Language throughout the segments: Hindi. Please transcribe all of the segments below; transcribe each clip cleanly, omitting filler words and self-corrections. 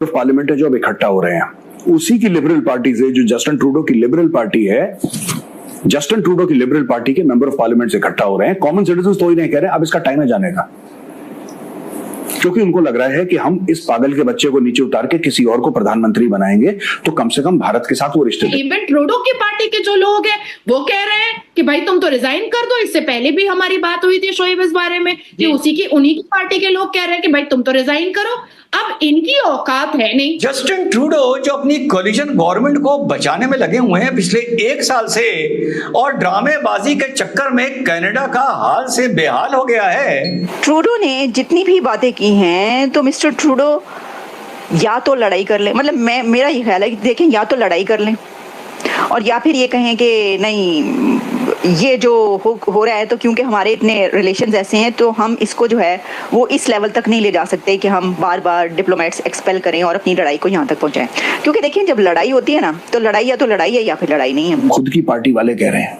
पार्लियामेंट है जो अब इकट्ठा हो रहे हैं, उसी की लिबरल पार्टी से, जो जस्टिन ट्रूडो की लिबरल पार्टी है, जस्टिन ट्रूडो की लिबरल पार्टी के मेंबर ऑफ पार्लियामेंट से इकट्ठा हो रहे हैं। कॉमन सिटीजन तो ही नहीं कह रहे अब इसका टाइम है जाने का, क्योंकि उनको लग रहा है कि हम इस पागल के बच्चे को नीचे उतार के किसी और को प्रधानमंत्री बनाएंगे तो कम से कम भारत के साथ वो रिश्ते। इवन ट्रूडो की पार्टी के जो लोग हैं वो कह रहे हैं कि भाई तुम तो रिजाइन कर दो। इससे पहले भी हमारी बात हुई थी शोएब इस बारे में कि उन्हीं की पार्टी के लोग कह रहे हैं कि भाई तुम तो रिजाइन करो। अब इनकी औकात है नहीं। जस्टिन ट्रूडो जो अपनी कोलिशन गवर्नमेंट को बचाने में लगे हुए हैं पिछले 1 साल से, और ड्रामेबाजी के चक्कर में कनाडा का हाल से बेहाल हो गया है। ट्रूडो ने जितनी भी बातें की हैं, तो मिस्टर ट्रूडो या तो लड़ाई कर लें, मतलब मेरा ये ख्याल है कि देखें, या तो लड़ाई कर लें और या फिर ये कहें कि नहीं ये जो हो रहा है, तो क्योंकि हमारे इतने रिलेशंस ऐसे हैं तो हम इसको जो है वो इस लेवल तक नहीं ले जा सकते कि हम बार बार डिप्लोमेट्स एक्सपेल करें और अपनी लड़ाई को यहाँ तक पहुँचाएं। क्योंकि देखिए जब लड़ाई होती है ना, तो लड़ाई या तो लड़ाई है या फिर लड़ाई नहीं है। खुद की पार्टी वाले कह रहे हैं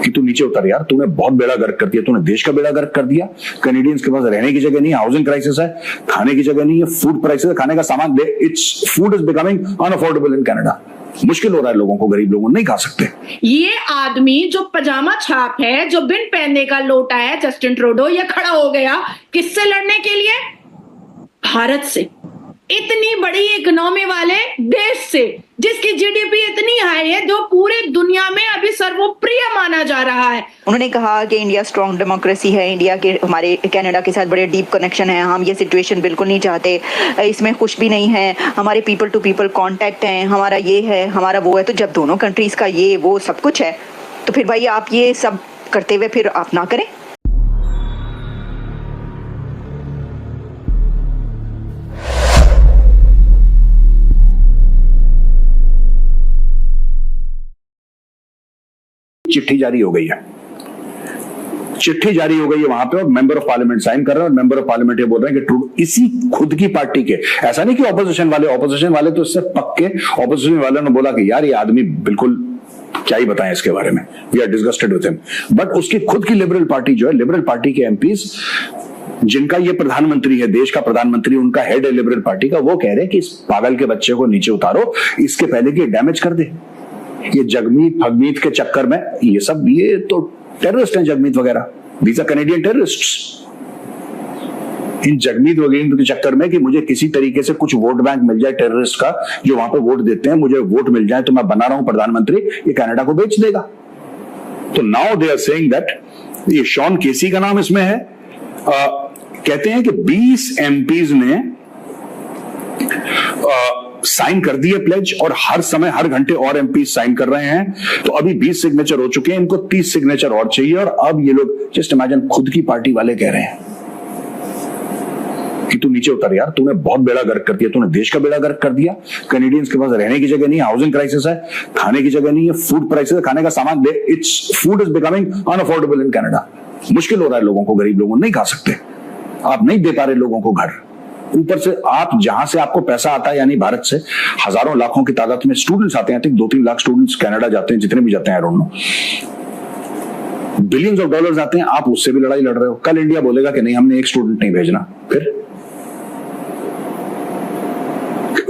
कि तू नीचे उतर यार, तूने बहुत बेड़ा गर्क कर दिया, तूने देश का बेड़ा गर्क कर दिया। कैनेडियंस के पास रहने की जगह नहीं है, हाउसिंग क्राइसिस है, खाने की जगह नहीं है, फूड प्राइसेस है, खाने का सामान, its food is becoming unaffordable in Canada. मुश्किल हो रहा है लोगों को, गरीब लोगों नहीं खा सकते। ये आदमी जो पजामा छाप है, जो बिन पहनने का लोटा है, जस्टिन ट्रूडो, ये खड़ा हो गया किससे लड़ने के लिए? भारत से, इतनी बड़ी इकोनॉमी वाले देश से, जिसकी जीडीपी इतनी हाई है, जो पूरी दुनिया में अभी सर्वोप्रिय माना जा रहा है। उन्होंने कहा कि इंडिया स्ट्रॉन्ग डेमोक्रेसी है, इंडिया के हमारे कनाडा के साथ बड़े डीप कनेक्शन है, हम ये सिचुएशन बिल्कुल नहीं चाहते, इसमें खुश भी नहीं है, हमारे पीपल टू पीपल कांटेक्ट हैं, हमारा ये है, हमारा वो है। तो जब दोनों कंट्रीज का ये वो सब कुछ है, तो फिर भाई आप ये सब करते हुए फिर आप ना करें। चिट्ठी जारी हो गई है, चिट्ठी जारी हो गई है वहां पे, और मेंबर ऑफ पार्लियामेंट साइन कर रहे हैं, और मेंबर ऑफ पार्लियामेंट ये बोल रहे हैं कि ट्रूडो इसी खुद की पार्टी के, ऐसा नहीं कि ऑपोजिशन वाले तो इससे पक्के ऑपोजिशन वालों ने बोला कि यार ये आदमी बिल्कुल क्या ही बताएं इसके बारे में, we are disgusted with him. But उसकी खुद की लिबरल पार्टी जो है, लिबरल पार्टी के एमपीज जिनका ये प्रधानमंत्री है, देश का प्रधानमंत्री, उनका हेड है लिबरल पार्टी का, वो कह रहे हैं कि इस पागल के बच्चे को नीचे उतारो, इसके पहले कि डैमेज कर दे। ये जगमीत भगमीत के चक्कर में ये सब, ये तो टेररिस्ट हैं जगमीत वगैरह, दीज आर कैनेडियन टेररिस्ट्स। इन जगमीत वगैरह के चक्कर में कि मुझे किसी तरीके से कुछ वोट बैंक मिल जाए टेररिस्ट का, जो वहां पे वोट देते हैं, मुझे वोट मिल जाए तो मैं बना रहा हूं प्रधानमंत्री, ये कनाडा को बेच देगा। तो now they are saying that, ये शॉन केसी का नाम इसमें है, कहते हैं कि 20 एमपीज ने साइन कर दिए प्लेज, और हर समय हर घंटे और एमपी साइन कर रहे हैं। तो अभी 20 सिग्नेचर हो चुके हैं, इनको 30 सिग्नेचर और चाहिए। और अब ये लोग, जस्ट इमेजिन, खुद की पार्टी वाले कह रहे हैं कि तू नीचे उतर यार, तूने बहुत बेड़ा गर्क कर दिया, तूने देश का बेड़ा गर्क कर दिया। कैनेडियंस के पास रहने की जगह नहीं है, हाउसिंग क्राइसिस है, खाने की जगह नहीं है, फूड प्राइसेस है, खाने का सामान, its food is becoming unaffordable in Canada. मुश्किल हो रहा है लोगों को, गरीब लोगों नहीं खा सकते, आप नहीं दे पा रहे लोगों को घर। ऊपर से आप जहां से आपको पैसा आता है, यानी भारत से हजारों लाखों की तादाद में स्टूडेंट्स आते हैं, 2-3 लाख स्टूडेंट्स कनाडा जाते हैं, जितने भी जाते हैं, I don't know, billions of dollars आते हैं, आप उससे भी लड़ाई लड़ रहे हो। कल इंडिया बोलेगा कि नहीं, हमने एक स्टूडेंट नहीं भेजना, फिर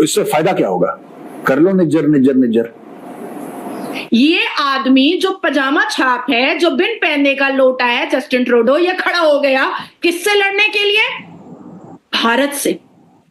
इससे फायदा क्या होगा? कर लो निज्जर निज्जर निज्जर। ये आदमी जो पजामा छाप है, जो बिन पहनने का लोटा है, जस्टिन ट्रूडो, ये खड़ा हो गया किससे लड़ने के लिए? भारत से,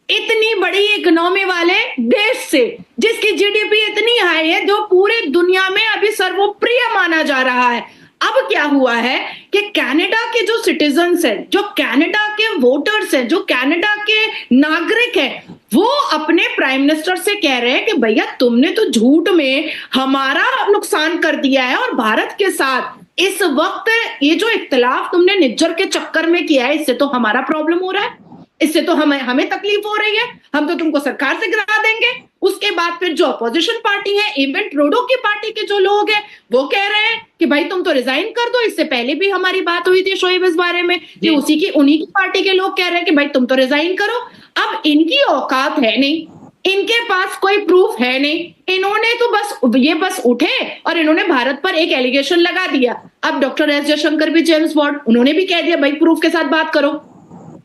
इतनी बड़ी इकोनॉमी वाले देश से, जिसकी जीडीपी इतनी हाई है, जो पूरी दुनिया में अभी सर्वोप्रिय माना जा रहा है। अब क्या हुआ है कि कनाडा के जो सिटीजन्स हैं, जो कनाडा के वोटर्स हैं, जो कनाडा के नागरिक हैं, वो अपने प्राइम मिनिस्टर से कह रहे हैं कि भैया तुमने तो झूठ में हमारा नुकसान कर दिया है, और भारत के साथ इस वक्त ये जो इख्तिलाफ तुमने निज्जर के चक्कर में किया है, इससे तो हमारा प्रॉब्लम हो रहा है, इससे तो हमें तकलीफ हो रही है, हम तो तुमको सरकार से गिरा देंगे। उसके बाद फिर जो अपोजिशन पार्टी है, इवन ट्रूडो की पार्टी के जो लोग हैं, वो कह रहे हैं कि भाई तुम तो रिजाइन कर दो। इससे पहले भी हमारी बात हुई थी शोएब इस बारे में कि उन्हीं की पार्टी के लोग कह रहे हैं कि भाई तुम तो रिजाइन करो। अब इनकी औकात है नहीं, इनके पास कोई प्रूफ है नहीं, इन्होंने तो बस उठे और इन्होंने भारत पर एक एलिगेशन लगा दिया। अब डॉक्टर एस जयशंकर भी, जेम्स बॉन्ड, उन्होंने भी कह दिया भाई प्रूफ के साथ बात करो।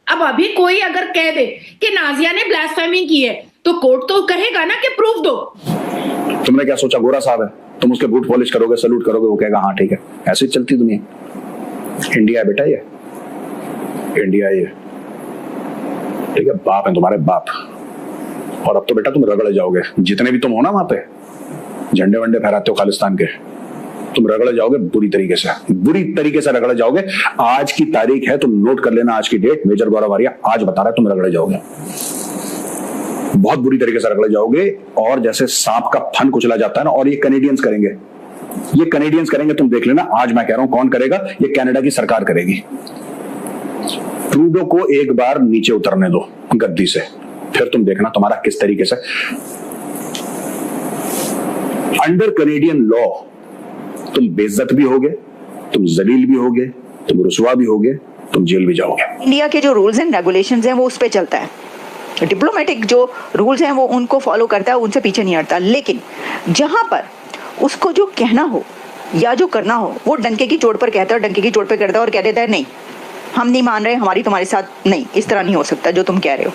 अब अभी कोई अगर कह दे कि नाजिया ने ब्लास्फेमी की है तो कोर्ट तो कहेगा ना कि प्रूफ दो। तुमने क्या सोचा गोरा साहब है, तुम उसके बूट पॉलिश करोगे, सैल्यूट करोगे, वो कहेगा हाँ ठीक है। ऐसे ही चलती दुनिया। इंडिया है बेटा, ये इंडिया ये, ठीक है। बाप है तुम्हारे बाप। और अब तो बेटा तुम रगड़े जाओगे, जितने भी तुम हो ना वहां पे झंडे वंडे फहराते हो खालिस्तान के, तुम रगड़े जाओगे बुरी तरीके से रगड़े जाओगे। आज की तारीख है, तुम नोट कर लेना आज की डेट। मेजर गौरव आर्या आज बता रहा है तुम रगड़े जाओगे, बहुत बुरी तरीके से रगड़े जाओगे। और जैसे सांप का फन कुचला जाता है ना, और ये कनेडियंस करेंगे, तुम देख लेना। आज मैं कह रहा हूं कौन करेगा, ये कनाडा की सरकार करेगी। ट्रूडो को एक बार नीचे उतरने दो गद्दी से, फिर तुम देखना तुम्हारा किस तरीके से अंडर कनेडियन लॉ तुम बेइज्जत भी होगे, तुम जलील भी होगे, तुम रुसवा भी होगे, तुम जेल भी जाओगे। इंडिया के जो रूल्स एंड रेगुलेशंस हैं वो उस पे चलता है, डिप्लोमेटिक जो रूल्स हैं वो उनको फॉलो करता है, उनसे पीछे नहीं हटता। लेकिन जहां पर उसको जो कहना हो या जो करना हो वो डंके की चोट पर कहता है, डंके की चोट पर करता है और कह देता है नहीं हम नहीं मान रहे, हमारी तुम्हारे साथ नहीं, इस तरह नहीं हो सकता जो तुम कह रहे हो।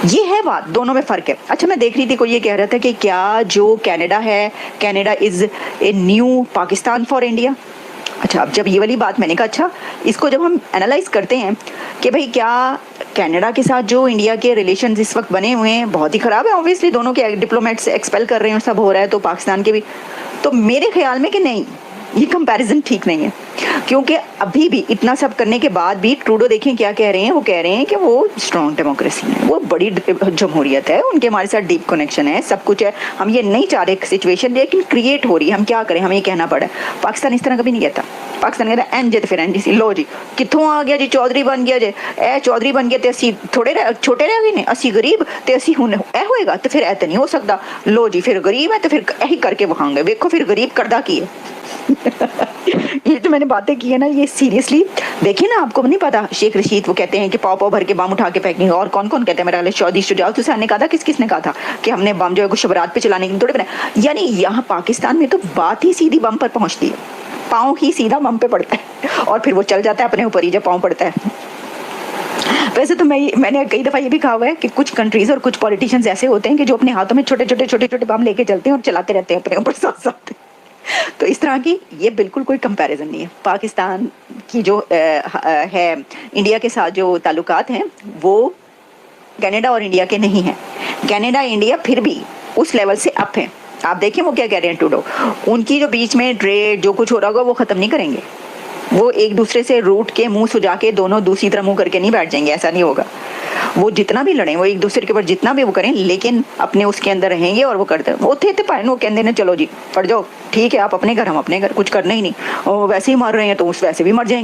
ये है बात, दोनों में फर्क है। अच्छा, मैं देख रही थी कोई ये कह रहा था कि क्या जो कनाडा है, Canada is a new Pakistan for India. अच्छा, अब जब ये वाली बात मैंने कहा अच्छा इसको जब हम एनालाइज करते हैं कि भाई क्या कनाडा के साथ जो इंडिया के रिलेशंस इस वक्त बने हुए हैं बहुत ही ख़राब है, ऑब्वियसली दोनों के डिप्लोमेट्स एक्सपेल कर रहे हैं और सब हो रहा है, तो पाकिस्तान के भी, तो मेरे ख्याल में कि नहीं, ये कंपैरिजन ठीक नहीं है। क्योंकि अभी भी इतना सब करने के बाद भी ट्रूडो देखें क्या कह रहे हैं, वो कह रहे हैं कि वो स्ट्रॉन्ग डेमोक्रेसी है, वो बड़ी जमहूरियत है, उनके हमारे साथ डीप कनेक्शन है, सब कुछ है, हम ये नहीं चाह रहे सिचुएशन लेकिन क्रिएट हो रही है, हम क्या करें, हमें ये कहना पड़ा। पाकिस्तान इस तरह कभी नहीं कहता। पाकिस्तान कहता है एन जे फिर एन जी सी, लो जी कितों आ गया जी, चौधरी बन गया जे, ए चौधरी बन गया तो असी छोटे रह गए ने, असी गरीब तो असी हुन ए होएगा तो फिर ऐ तो नहीं हो सकता, लो जी फिर गरीब है तो फिर यही करके वहांगे, देखो फिर गरीब करदा की है। ये जो मैंने बातें की है ना, ये सीरियसली देखिए ना, आपको नहीं पता शेख रशीद वो कहते हैं कि पाव भर के बम उठा के फेंकेंगे, और कौन कौन कहते हैं, मेरा चौधरी शुजाउत हुसैन ने कहा था, किसने कहा था कि हमने बम जो है शुभरात पे चलाने के लिए थोड़े बनाए। यानी यहाँ पाकिस्तान में तो बात ही सीधी बम पर पहुंचती है, पाँव ही सीधा बम पे पड़ता है और फिर वो चल जाता है अपने ऊपर ही जब पाँव पड़ता है। वैसे तो मैंने कई दफा ये भी कहा हुआ है कि कुछ कंट्रीज और कुछ पॉलिटिशियंस ऐसे होते हैं कि जो अपने हाथों में छोटे छोटे बम लेके चलते हैं और चलाते रहते हैं अपने ऊपर साथ साथ। तो इस तरह की ये बिल्कुल कोई कंपैरिजन नहीं है। पाकिस्तान की जो है इंडिया के साथ जो ताल्लुकात हैं वो कनाडा और इंडिया के नहीं हैं। कनाडा इंडिया फिर भी उस लेवल से अप है। आप देखिए वो क्या कह रहे हैं ट्रूडो, उनकी जो बीच में ट्रेड जो कुछ हो रहा होगा वो खत्म नहीं करेंगे, वो एक दूसरे से रूट के मुंह सुजा के दोनों दूसरी तरह मुंह करके नहीं बैठ जाएंगे, ऐसा नहीं होगा। वो जितना भी लड़ें, वो एक दूसरे के ऊपर जितना भी वो करें, लेकिन अपने उसके अंदर रहेंगे और वो करते वो थे पाए वो कहते हैं चलो जी पड़ जाओ, ठीक है आप अपने घर हम अपने घर, कुछ करना ही नहीं, और वैसे ही मर रहे हैं तो उस वैसे भी मर जाएंगे।